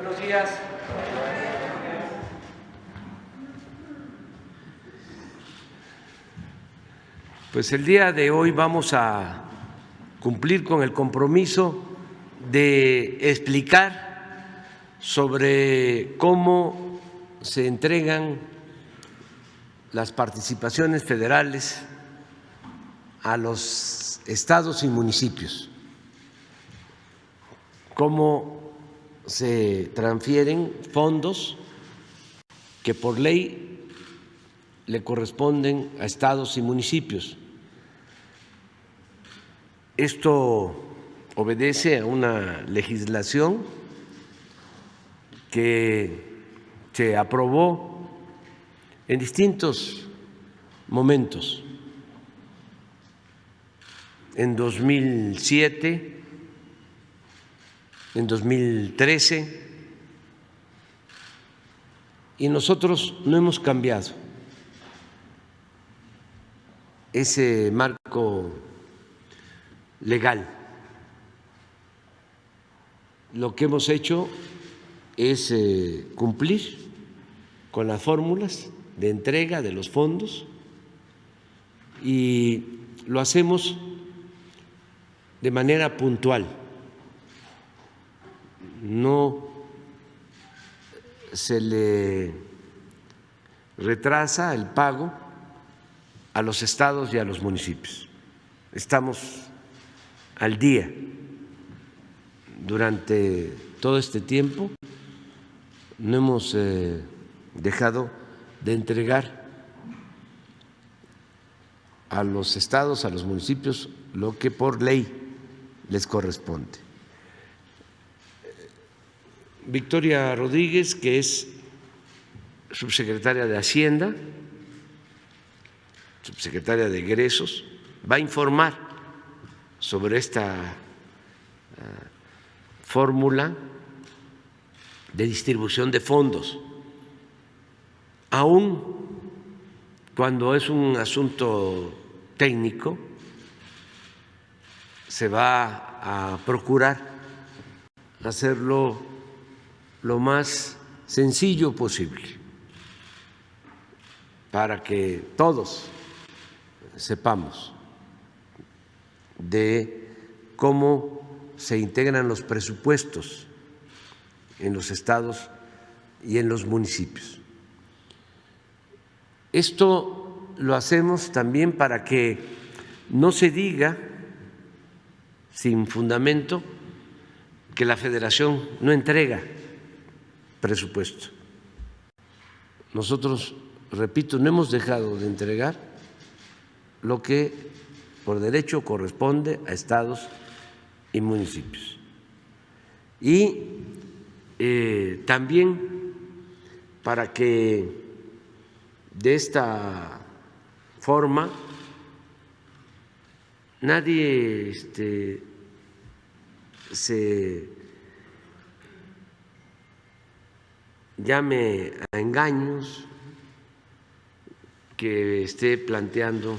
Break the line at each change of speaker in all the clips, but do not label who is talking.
Buenos días. Pues el día de hoy vamos a cumplir con el compromiso de explicar sobre cómo se entregan las participaciones federales a los estados y municipios, cómo se transfieren fondos que por ley le corresponden a estados y municipios. Esto obedece a una legislación que se aprobó en distintos momentos. En 2007, en 2013, y nosotros no hemos cambiado ese marco legal. Lo que hemos hecho es cumplir con las fórmulas de entrega de los fondos y lo hacemos de manera puntual. No se le retrasa el pago a los estados y a los municipios. Estamos al día. Durante todo este tiempo no hemos dejado de entregar a los estados, a los municipios, lo que por ley les corresponde. Victoria Rodríguez, que es subsecretaria de Hacienda, subsecretaria de Egresos, va a informar sobre esta fórmula de distribución de fondos, aun cuando es un asunto técnico. Se va a procurar hacerlo lo más sencillo posible para que todos sepamos de cómo se integran los presupuestos en los estados y en los municipios. Esto lo hacemos también para que no se diga sin fundamento que la Federación no entrega presupuesto. Nosotros, repito, no hemos dejado de entregar lo que por derecho corresponde a estados y municipios. Y también para que de esta forma nadie se llame a engaños, que esté planteando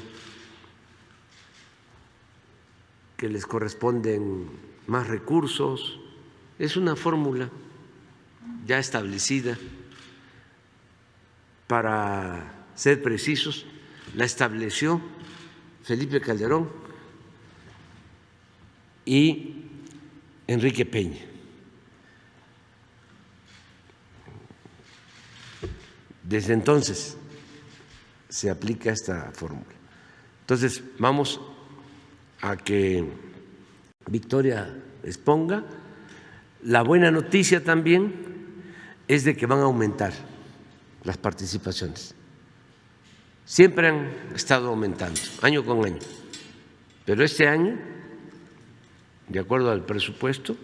que les corresponden más recursos. Es una fórmula ya establecida. Para ser precisos, la estableció Felipe Calderón y Enrique Peña. Desde entonces se aplica esta fórmula. Entonces, vamos a que Victoria exponga. La buena noticia también es de que van a aumentar las participaciones. Siempre han estado aumentando, año con año, pero este año, de acuerdo al presupuesto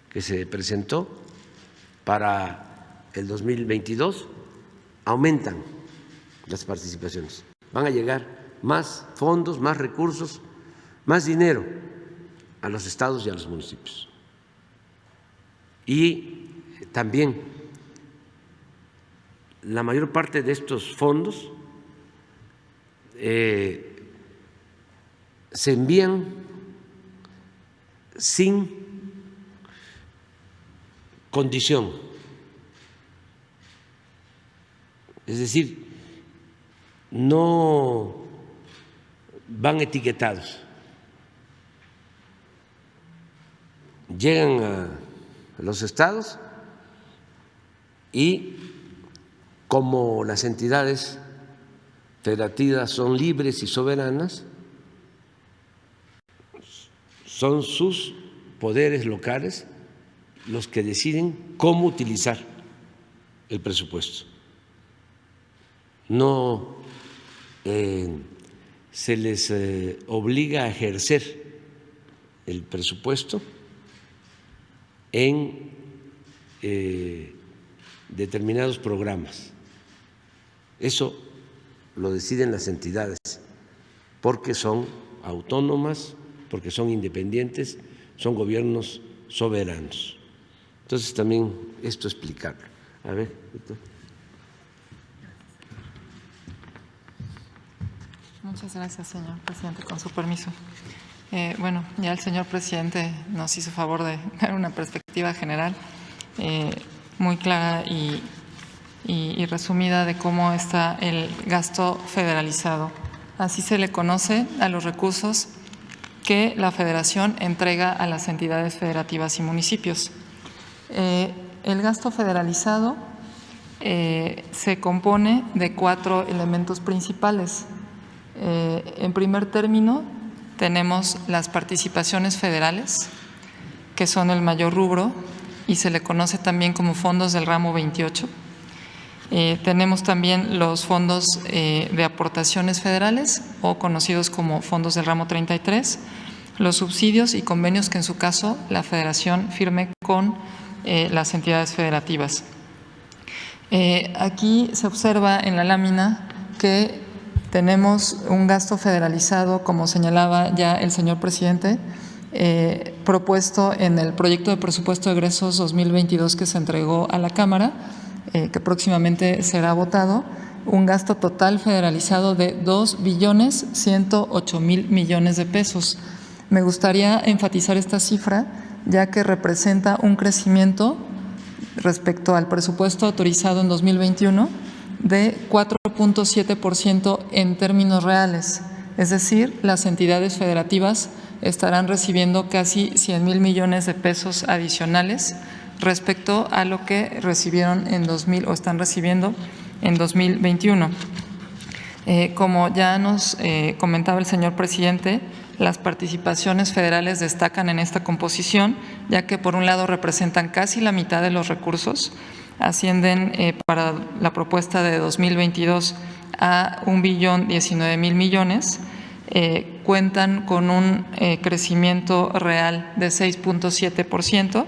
que se presentó para el 2022, aumentan las participaciones. Van a llegar más fondos, más recursos, más dinero a los estados y a los municipios. Y también la mayor parte de estos fondos se envían sin condición Es decir, no van etiquetados, llegan a los estados y como las entidades federativas son libres y soberanas, son sus poderes locales los que deciden cómo utilizar el presupuesto. No se les obliga a ejercer el presupuesto en determinados programas. Eso lo deciden las entidades porque son autónomas, porque son independientes, son gobiernos soberanos. Entonces también esto explicarlo. A ver, Víctor.
Muchas gracias, señor presidente. Con su permiso. Bueno, ya el señor presidente nos hizo favor de dar una perspectiva general muy clara y resumida de cómo está el gasto federalizado. Así se le conoce a los recursos que la Federación entrega a las entidades federativas y municipios. El gasto federalizado se compone de 4 elementos principales. En primer término, tenemos las participaciones federales, que son el mayor rubro y se le conoce también como fondos del ramo 28. Tenemos también los fondos de aportaciones federales o conocidos como fondos del ramo 33, los subsidios y convenios que en su caso la Federación firme con las entidades federativas. Aquí se observa en la lámina que tenemos un gasto federalizado, como señalaba ya el señor presidente, propuesto en el proyecto de presupuesto de egresos 2022 que se entregó a la Cámara, que próximamente será votado, un gasto total federalizado de 2.108.000 millones de pesos. Me gustaría enfatizar esta cifra, ya que representa un crecimiento respecto al presupuesto autorizado en 2021 de 4.7% en términos reales. Es decir, las entidades federativas estarán recibiendo casi 100.000 millones de pesos adicionales respecto a lo que recibieron en están recibiendo en 2021. Como ya nos comentaba el señor presidente, las participaciones federales destacan en esta composición, ya que por un lado representan casi la mitad de los recursos, ascienden para la propuesta de 2022 a 1.019.000 millones, cuentan con un crecimiento real de 6.7%,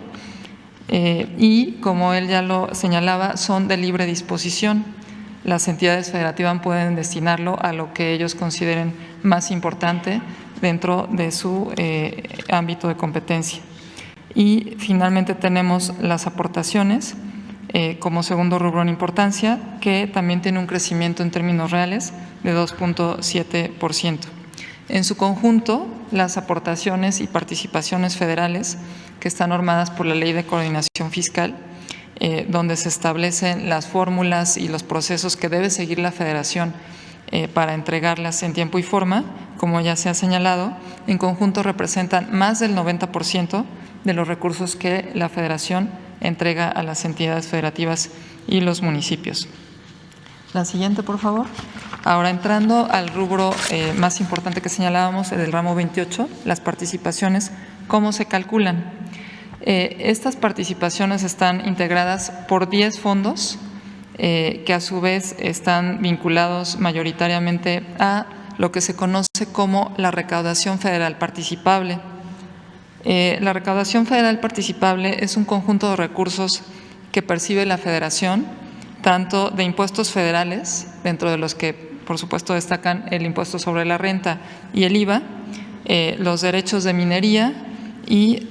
y como él ya lo señalaba, son de libre disposición. Las entidades federativas pueden destinarlo a lo que ellos consideren más importante dentro de su ámbito de competencia. Y finalmente tenemos las aportaciones como segundo rubro en importancia, que también tiene un crecimiento en términos reales de 2.7%. En su conjunto, las aportaciones y participaciones federales que están normadas por la Ley de Coordinación Fiscal, donde se establecen las fórmulas y los procesos que debe seguir la Federación para entregarlas en tiempo y forma, como ya se ha señalado, en conjunto representan más del 90% de los recursos que la Federación entrega a las entidades federativas y los municipios. La siguiente, por favor. Ahora, entrando al rubro más importante que señalábamos, el del ramo 28, las participaciones, ¿cómo se calculan? Estas participaciones están integradas por 10 fondos que a su vez están vinculados mayoritariamente a lo que se conoce como la recaudación federal participable. La recaudación federal participable es un conjunto de recursos que percibe la Federación, tanto de impuestos federales, dentro de los que por supuesto destacan el impuesto sobre la renta y el IVA, los derechos de minería y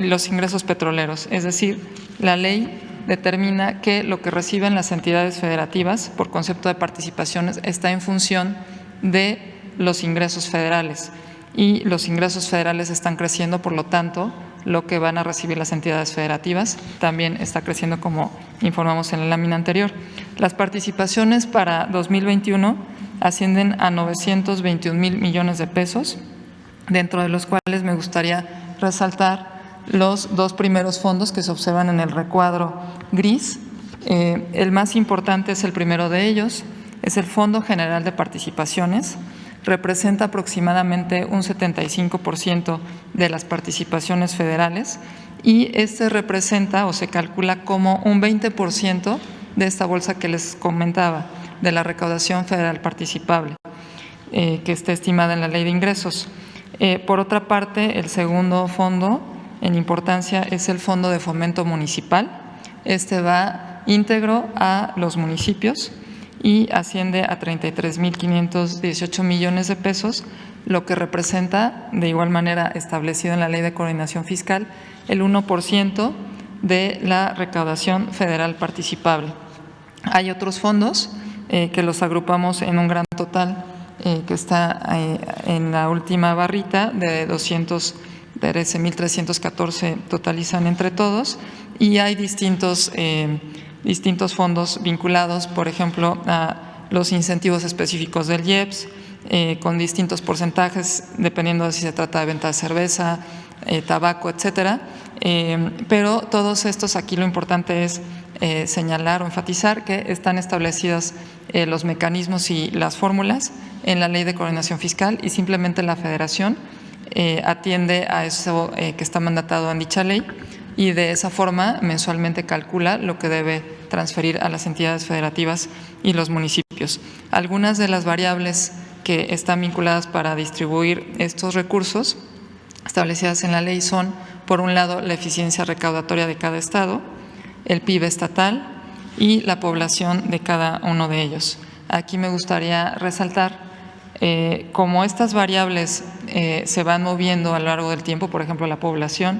los ingresos petroleros. Es decir, la ley determina que lo que reciben las entidades federativas por concepto de participaciones está en función de los ingresos federales, y los ingresos federales están creciendo, por lo tanto, lo que van a recibir las entidades federativas. También está creciendo, como informamos en la lámina anterior. Las participaciones para 2021 ascienden a 921,000 millones de pesos, dentro de los cuales me gustaría resaltar los dos primeros fondos que se observan en el recuadro gris. El más importante es el primero de ellos, es el Fondo General de Participaciones. Representa aproximadamente un 75% de las participaciones federales y este representa o se calcula como un 20% de esta bolsa que les comentaba, de la recaudación federal participable, que está estimada en la Ley de Ingresos. Por otra parte, el segundo fondo en importancia es el Fondo de Fomento Municipal. Este va íntegro a los municipios y asciende a 33,518 millones de pesos, lo que representa, de igual manera establecido en la Ley de Coordinación Fiscal, el 1% de la recaudación federal participable. Hay otros fondos que los agrupamos en un gran total que está en la última barrita de 213,314 totalizan entre todos, y hay distintos fondos vinculados, por ejemplo, a los incentivos específicos del IEPS, con distintos porcentajes, dependiendo de si se trata de venta de cerveza, tabaco, etcétera. Pero todos estos, aquí lo importante es señalar o enfatizar que están establecidos los mecanismos y las fórmulas en la Ley de Coordinación Fiscal, y simplemente la Federación atiende a eso que está mandatado en dicha ley, y de esa forma mensualmente calcula lo que debe transferir a las entidades federativas y los municipios. Algunas de las variables que están vinculadas para distribuir estos recursos establecidas en la ley son, por un lado, la eficiencia recaudatoria de cada estado, el PIB estatal y la población de cada uno de ellos. Aquí me gustaría resaltar, como estas variables se van moviendo a lo largo del tiempo, por ejemplo, la población,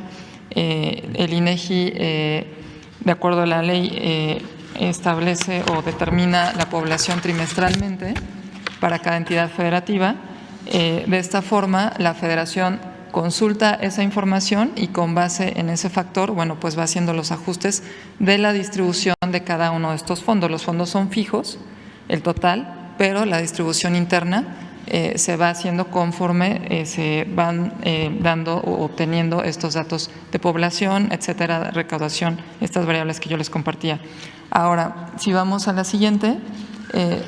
el INEGI, de acuerdo a la ley, establece o determina la población trimestralmente para cada entidad federativa. De esta forma, la Federación consulta esa información y con base en ese factor, bueno, pues va haciendo los ajustes de la distribución de cada uno de estos fondos. Los fondos son fijos, el total, pero la distribución interna se va haciendo conforme se van dando o obteniendo estos datos de población, etcétera, recaudación, estas variables que yo les compartía. Ahora, si vamos a la siguiente,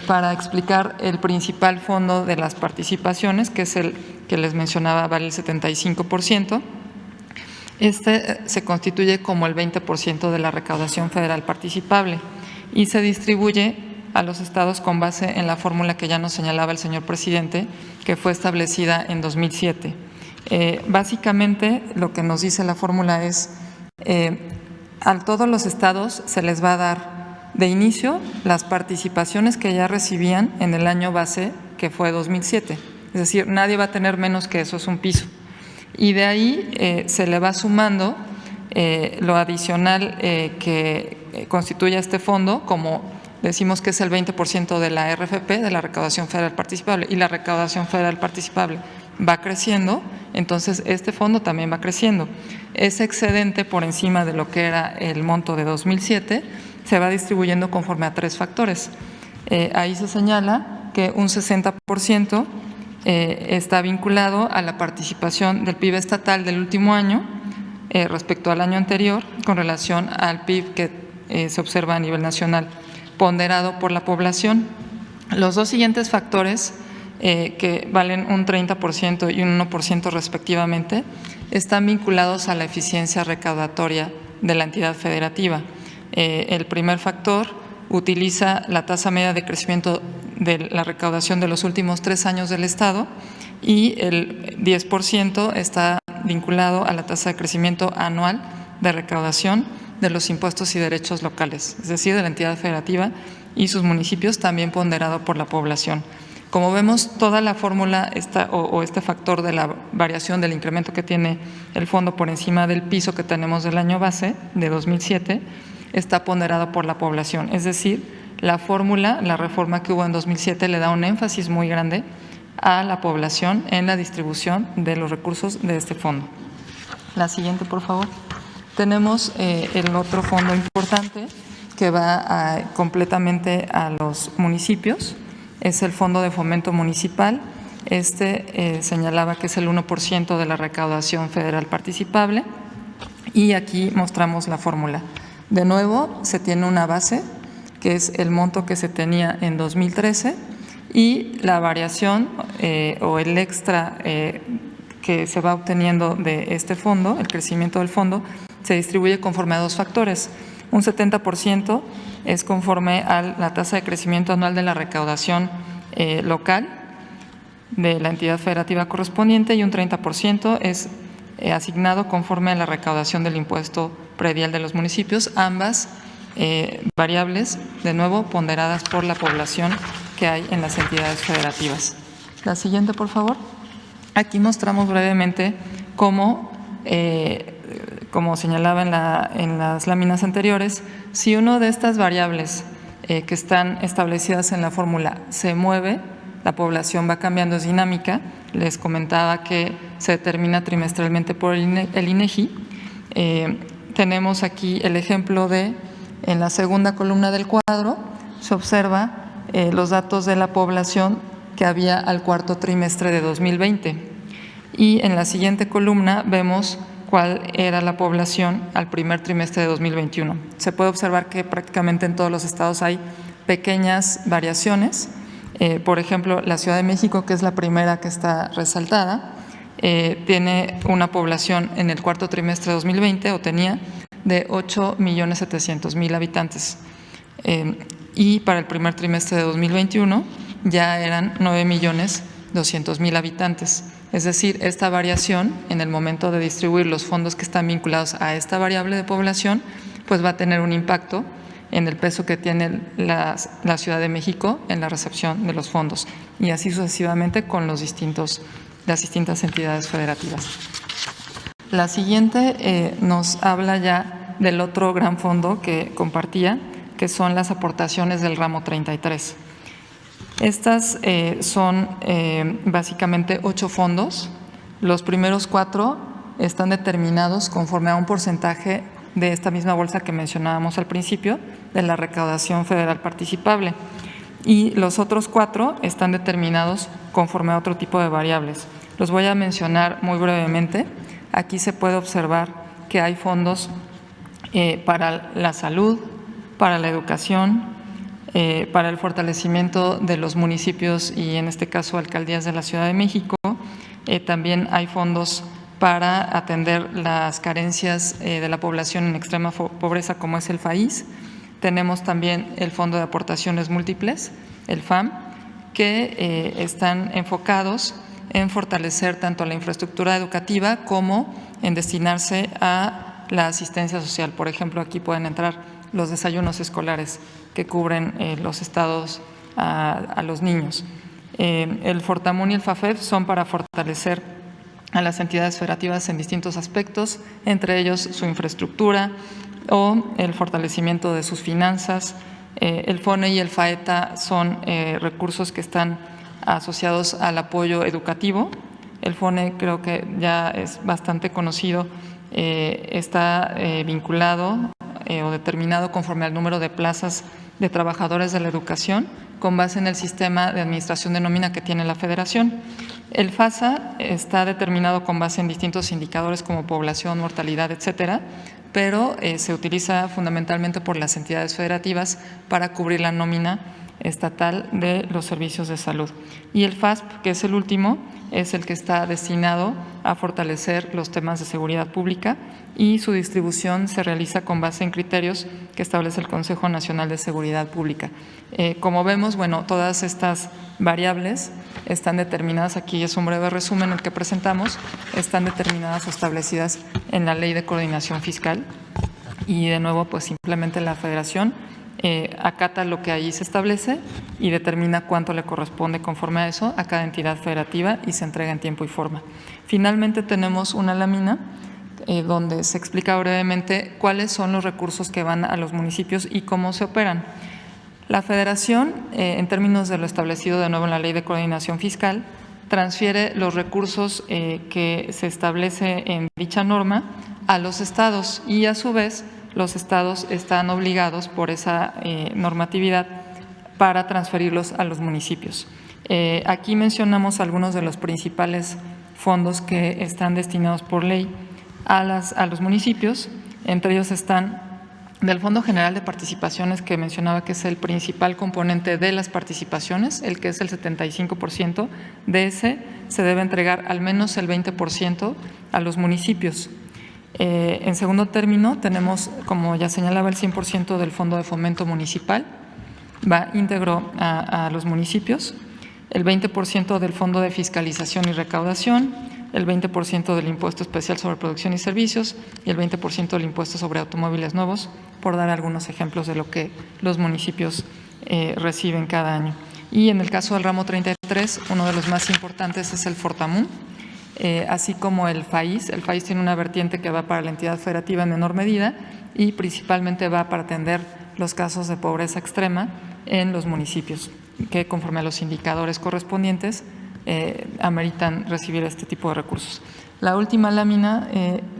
para explicar el principal fondo de las participaciones, que es el que les mencionaba, vale el 75%. Este se constituye como el 20% de la recaudación federal participable y se distribuye a los estados con base en la fórmula que ya nos señalaba el señor presidente, que fue establecida en 2007. Básicamente, lo que nos dice la fórmula es, a todos los estados se les va a dar de inicio las participaciones que ya recibían en el año base, que fue 2007. Es decir, nadie va a tener menos que eso, es un piso. Y de ahí se le va sumando lo adicional que constituye este fondo, como decimos que es el 20% de la RFP, de la recaudación federal participable, y la recaudación federal participable va creciendo, entonces este fondo también va creciendo. Ese excedente por encima de lo que era el monto de 2007 se va distribuyendo conforme a tres factores. Ahí se señala que un 60% está vinculado a la participación del PIB estatal del último año respecto al año anterior con relación al PIB que se observa a nivel nacional, ponderado por la población. Los dos siguientes factores, que valen un 30% y un 1% respectivamente, están vinculados a la eficiencia recaudatoria de la entidad federativa. El primer factor utiliza la tasa media de crecimiento de la recaudación de los últimos 3 años del Estado, y el 10% está vinculado a la tasa de crecimiento anual de recaudación de los impuestos y derechos locales, es decir, de la entidad federativa y sus municipios, también ponderado por la población. Como vemos, toda la fórmula o este factor de la variación del incremento que tiene el fondo por encima del piso que tenemos del año base de 2007 está ponderado por la población. Es decir, la fórmula, la reforma que hubo en 2007 le da un énfasis muy grande a la población en la distribución de los recursos de este fondo. La siguiente, por favor. Tenemos el otro fondo importante que va completamente a los municipios, es el Fondo de Fomento Municipal. Señalaba que es el 1% de la recaudación federal participable y aquí mostramos la fórmula. De nuevo, se tiene una base, que es el monto que se tenía en 2013 y la variación o el extra que se va obteniendo de este fondo, el crecimiento del fondo, se distribuye conforme a dos factores. Un 70% es conforme a la tasa de crecimiento anual de la recaudación local de la entidad federativa correspondiente y un 30% es asignado conforme a la recaudación del impuesto predial de los municipios, ambas variables, de nuevo, ponderadas por la población que hay en las entidades federativas. La siguiente, por favor. Aquí mostramos brevemente cómo, como señalaba en las láminas anteriores, si una de estas variables que están establecidas en la fórmula se mueve, la población va cambiando, es dinámica. Les comentaba que se determina trimestralmente por el INEGI. Tenemos aquí el ejemplo en la segunda columna del cuadro, se observa los datos de la población que había al cuarto trimestre de 2020. Y en la siguiente columna vemos cuál era la población al primer trimestre de 2021. Se puede observar que prácticamente en todos los estados hay pequeñas variaciones. Por ejemplo, la Ciudad de México, que es la primera que está resaltada, tiene una población en el cuarto trimestre de 2020, o tenía, de 8.700.000 habitantes. Y para el primer trimestre de 2021 ya eran 9.200.000 habitantes. Es decir, esta variación en el momento de distribuir los fondos que están vinculados a esta variable de población, pues va a tener un impacto en el peso que tiene la Ciudad de México en la recepción de los fondos, y así sucesivamente con las distintas entidades federativas. La siguiente nos habla ya del otro gran fondo que compartía, que son las aportaciones del ramo 33. Estas son básicamente 8 fondos. Los primeros 4 están determinados conforme a un porcentaje de esta misma bolsa que mencionábamos al principio, de la recaudación federal participable. Y los otros 4 están determinados conforme a otro tipo de variables. Los voy a mencionar muy brevemente. Aquí se puede observar que hay fondos para la salud, para la educación, para el fortalecimiento de los municipios y en este caso alcaldías de la Ciudad de México. También hay fondos para atender las carencias de la población en extrema pobreza, como es el FAIS. Tenemos también el Fondo de Aportaciones Múltiples, el FAM, que están enfocados en fortalecer tanto la infraestructura educativa como en destinarse a la asistencia social. Por ejemplo, aquí pueden entrar los desayunos escolares que cubren los estados a los niños. El Fortamun y el FAFEF son para fortalecer a las entidades federativas en distintos aspectos, entre ellos su infraestructura o el fortalecimiento de sus finanzas. El FONE y el FAETA son recursos que están asociados al apoyo educativo. El FONE, creo que ya es bastante conocido, está vinculado o determinado conforme al número de plazas de trabajadores de la educación con base en el sistema de administración de nómina que tiene la Federación. El FASA está determinado con base en distintos indicadores como población, mortalidad, etcétera, pero se utiliza fundamentalmente por las entidades federativas para cubrir la nómina estatal de los servicios de salud. Y el FASP, que es el último, es el que está destinado a fortalecer los temas de seguridad pública y su distribución se realiza con base en criterios que establece el Consejo Nacional de Seguridad Pública. Como vemos, bueno, todas estas variables están determinadas, aquí es un breve resumen el que presentamos, están determinadas o establecidas en la Ley de Coordinación Fiscal y de nuevo pues simplemente la Federación acata lo que allí se establece y determina cuánto le corresponde conforme a eso a cada entidad federativa y se entrega en tiempo y forma. Finalmente tenemos una lámina donde se explica brevemente cuáles son los recursos que van a los municipios y cómo se operan. La Federación, en términos de lo establecido de nuevo en la Ley de Coordinación Fiscal, transfiere los recursos que se establece en dicha norma a los estados y a su vez los estados están obligados por esa normatividad para transferirlos a los municipios. Aquí mencionamos algunos de los principales fondos que están destinados por ley a los municipios. Entre ellos están del Fondo General de Participaciones, que mencionaba que es el principal componente de las participaciones, el que es el 75%, de ese se debe entregar al menos el 20% a los municipios. En segundo término, tenemos, como ya señalaba, el 100% del Fondo de Fomento Municipal, va íntegro a los municipios, el 20% del Fondo de Fiscalización y Recaudación, el 20% del Impuesto Especial sobre Producción y Servicios y el 20% del Impuesto sobre Automóviles Nuevos, por dar algunos ejemplos de lo que los municipios reciben cada año. Y en el caso del ramo 33, uno de los más importantes es el Fortamun, así como el FAIS. El FAIS tiene una vertiente que va para la entidad federativa en menor medida y principalmente va para atender los casos de pobreza extrema en los municipios, que conforme a los indicadores correspondientes ameritan recibir este tipo de recursos. La última lámina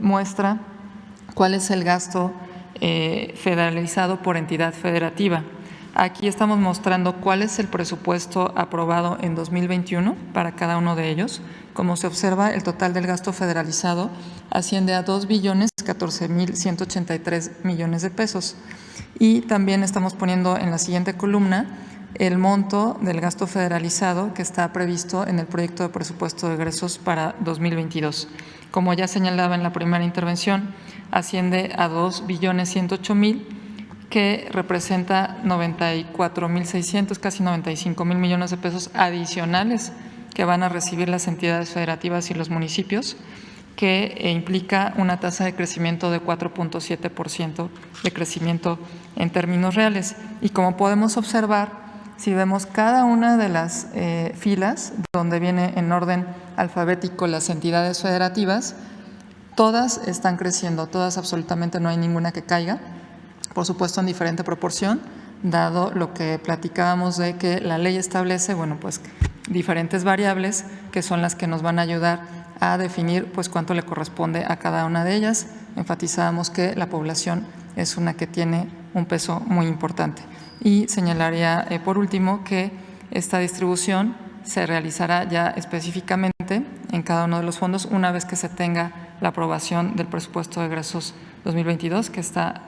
muestra cuál es el gasto federalizado por entidad federativa. Aquí estamos mostrando cuál es el presupuesto aprobado en 2021 para cada uno de ellos. Como se observa, el total del gasto federalizado asciende a 2.014.183 millones de pesos. Y también estamos poniendo en la siguiente columna el monto del gasto federalizado que está previsto en el proyecto de presupuesto de egresos para 2022. Como ya señalaba en la primera intervención, asciende a 2.108.000, que representa 94.600, casi 95.000 millones de pesos adicionales que van a recibir las entidades federativas y los municipios, que implica una tasa de crecimiento de 4.7% de crecimiento en términos reales. Y como podemos observar, si vemos cada una de las filas donde viene en orden alfabético las entidades federativas, todas están creciendo, todas absolutamente, no hay ninguna que caiga, por supuesto en diferente proporción, dado lo que platicábamos de que la ley establece, bueno, pues diferentes variables que son las que nos van a ayudar a definir pues cuánto le corresponde a cada una de ellas. Enfatizábamos que la población es una que tiene un peso muy importante. Y señalaría por último que esta distribución se realizará ya específicamente en cada uno de los fondos una vez que se tenga la aprobación del presupuesto de egresos 2022, que está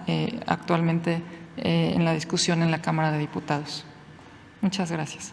actualmente en la discusión en la Cámara de Diputados. Muchas gracias.